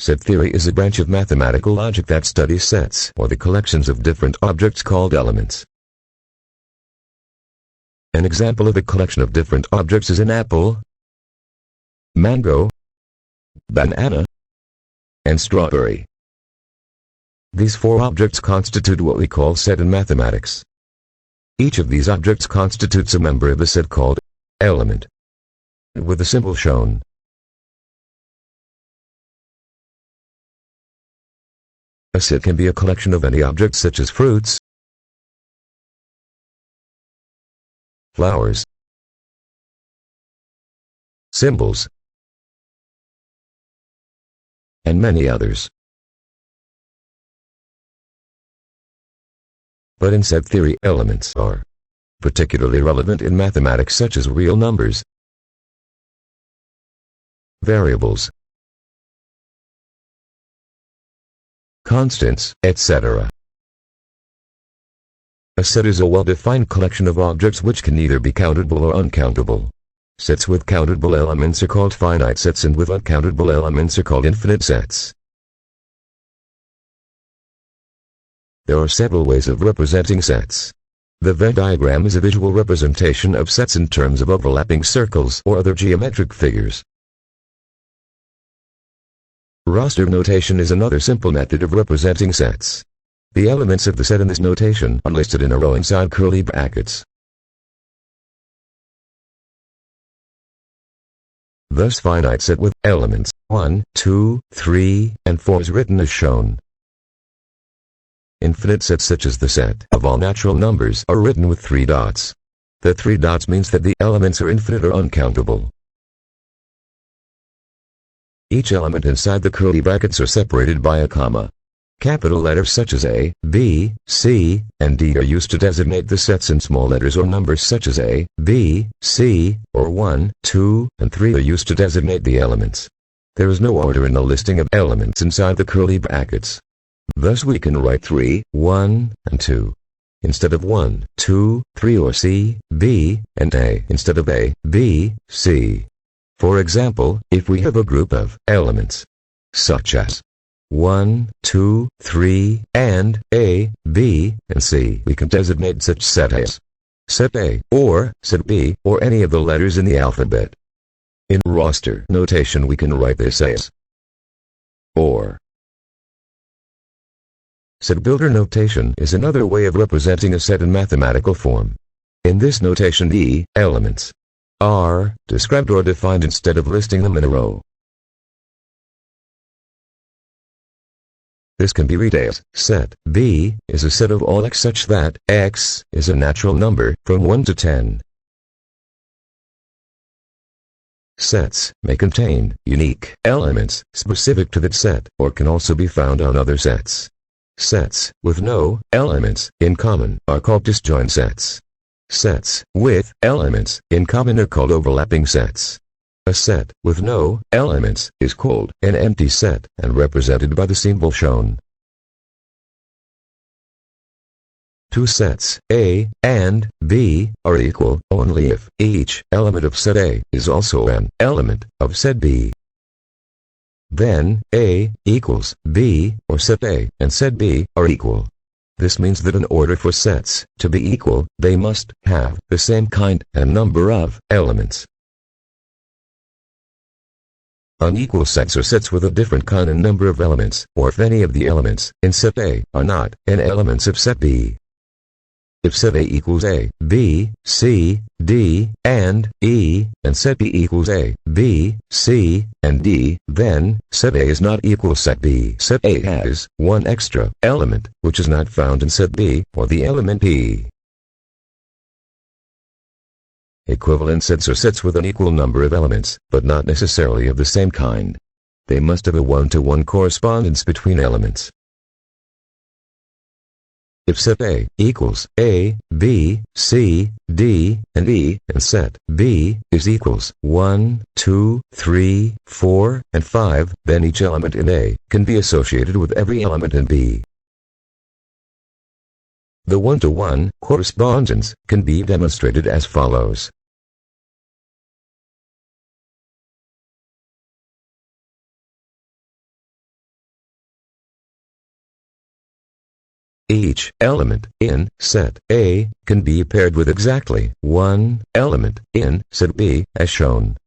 Set theory is a branch of mathematical logic that studies sets or the collections of different objects called elements. An example of a collection of different objects is an apple, mango, banana, and strawberry. These four objects constitute what we call set in mathematics. Each of these objects constitutes a member of a set called element, with a symbol shown. A set can be a collection of any objects such as fruits, flowers, symbols, and many others. But in set theory, elements are particularly relevant in mathematics such as real numbers, variables, constants, etc. A set is a well-defined collection of objects which can either be countable or uncountable. Sets with countable elements are called finite sets and with uncountable elements are called infinite sets. There are several ways of representing sets. The Venn diagram is a visual representation of sets in terms of overlapping circles or other geometric figures. Roster notation is another simple method of representing sets. The elements of the set in this notation are listed in a row inside curly brackets. Thus finite set with elements 1, 2, 3, and 4 is written as shown. Infinite sets such as the set of all natural numbers are written with 3 dots. The 3 dots means that the elements are infinite or uncountable. Each element inside the curly brackets are separated by a comma. Capital letters such as A, B, C, and D are used to designate the sets, and small letters or numbers such as A, B, C, or 1, 2, and 3 are used to designate the elements. There is no order in the listing of elements inside the curly brackets. Thus we can write 3, 1, and 2 instead of 1, 2, 3, or C, B, and A instead of A, B, C. For example, if we have a group of elements such as 1, 2, 3, and A, B, and C, we can designate such set as set A, or set B, or any of the letters in the alphabet. In roster notation we can write this as or. Set builder notation is another way of representing a set in mathematical form. In this notation the elements are described or defined instead of listing them in a row. This can be read as set B is a set of all x such that x is a natural number from 1 to 10. Sets may contain unique elements specific to that set or can also be found on other sets. Sets with no elements in common are called disjoint sets. Sets with elements in common are called overlapping sets. A set with no elements is called an empty set and represented by the symbol shown. Two sets, A and B, are equal only if each element of set A is also an element of set B. Then, A equals B, or set A and set B are equal. This means that in order for sets to be equal, they must have the same kind and number of elements. Unequal sets are sets with a different kind and number of elements, or if any of the elements in set A are not an elements of set B. If set A equals A, B, C, D, and E, and set B equals A, B, C, and D, then set A is not equal set B. Set A has one extra element, which is not found in set B, or the element P. Equivalent sets are sets with an equal number of elements, but not necessarily of the same kind. They must have a one-to-one correspondence between elements. If set A equals A, B, C, D, and E, and set B is equals 1, 2, 3, 4, and 5, then each element in A can be associated with every element in B. The one-to-one correspondence can be demonstrated as follows. Each element in set A can be paired with exactly one element in set B, as shown.